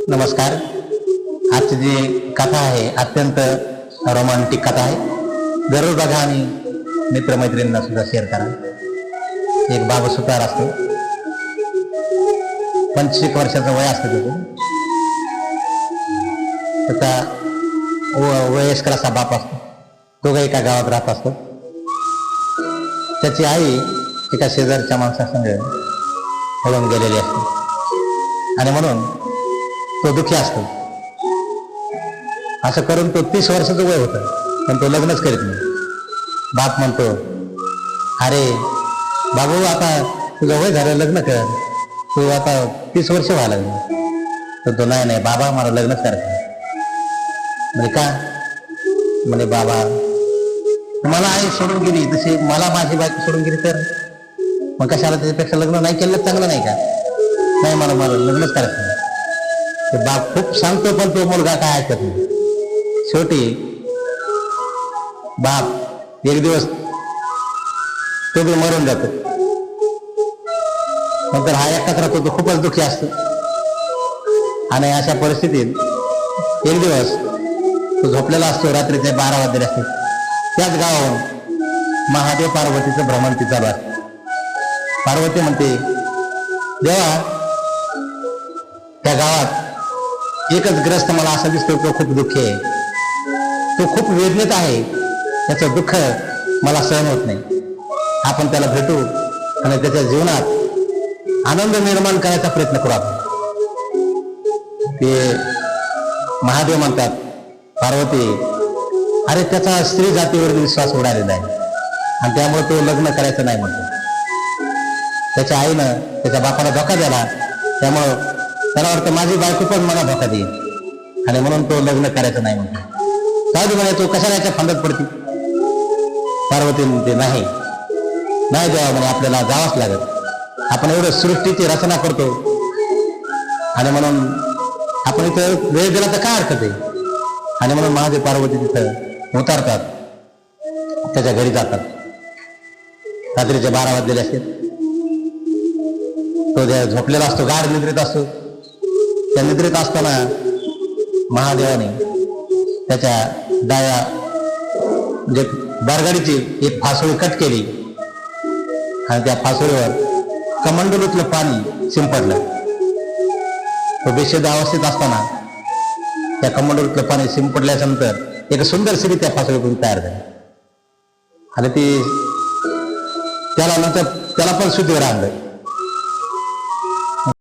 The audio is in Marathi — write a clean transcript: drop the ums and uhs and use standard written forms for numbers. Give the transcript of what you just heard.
नमस्कार. आजची जी कथा आहे अत्यंत रोमॅन्टिक कथा आहे. जरूर बघा आणि मित्रमैत्रिणींना सुद्धा शेअर करा. एक बाबा सुतार असतो, 25 वर्षाचं वय असतं त्याचं. त्याचा वयस्कर असा बाप असतो. दोघं एका गावात राहत असतो. त्याची आई एका शेजारच्या माणसासंग पळून गेलेली असते आणि म्हणून तो दुःखी असतो. असं करून तो 30 वर्षाचं वय होतं, पण तो लग्नच करीत नाही. बाप म्हणतो, अरे बाबू, आता तुझं वय झालं, लग्न कर, तू आता 30 वर्ष व्हायला लागली. तर तो नाही बाबा, मला लग्नच करायचं. म्हणजे का? म्हणे बाबा, मला आई सोडून गेली तशी मला माझी बायको सोडून गेली तर मग कशाला त्याच्यापेक्षा लग्न नाही केलं चांगलं नाही का? नाही, मला लग्नच करायचं. ते बाप खूप सांगतो, पण तो मुलगा काय ऐकत नाही. शेवटी बाप एक दिवस तो बी मरून जातो. नंतर हा एकटाच राहतो. तो खूपच दुःखी असतो. आणि अशा परिस्थितीत एक दिवस तो झोपलेला असतो. रात्रीचे 12 वाजले असते. त्याच गावाहून महादेव पार्वतीचं भ्रमंती चालू असते. पार्वती म्हणते, देवा, त्या गावात एकच ग्रस्त मला असा दिसतो, तो खूप दुःखी आहे, तो खूप वेदनेत आहे, त्याचं दुःख मला सहन होत नाही. आपण त्याला भेटू आणि त्याच्या जीवनात आनंद निर्माण करायचा प्रयत्न करू. आपण ते महादेव म्हणतात, पार्वती, अरे त्याचा स्त्री जातीवर विश्वास उडालेला आहे आणि त्यामुळे तो लग्न करायचं नाही म्हणतो. त्याच्या आईनं त्याच्या बापाला धोका दिला, त्यामुळं त्याला वाटतं माझी बायको पण मला धोका देईल आणि म्हणून तो लग्न करायचं नाही म्हणतो. काय म्हणे, तो कशाला याच्या फांदत पडते? पार्वती म्हणते, नाही देवा, म्हणे आपल्याला जावंच लागत. आपण एवढं सृष्टीची रचना करतो आणि म्हणून आपण इथं वेळ दिला तर काय हरकत आहे? आणि म्हणून महादेव पार्वती तिथं उतारतात, त्याच्या घरी जातात. रात्रीचे 12 वाजलेले असतात. तो झोपलेला असतो, गाढ निद्रेत असतो. त्या निद्रेत असताना महादेवाने त्याच्या डाव्या म्हणजे बरगाडीची एक फासोळी कट केली आणि त्या फासोळीवर कमंडलूतलं पाणी शिंपडलं. तो बेशुद्ध अवस्थेत असताना त्या कमंडलूतलं पाणी शिंपडल्यानंतर एक सुंदर स्त्री त्या फासोळीतून तयार झाली आणि ती त्याला नंतर त्याला पण शुद्धीवर आणलं.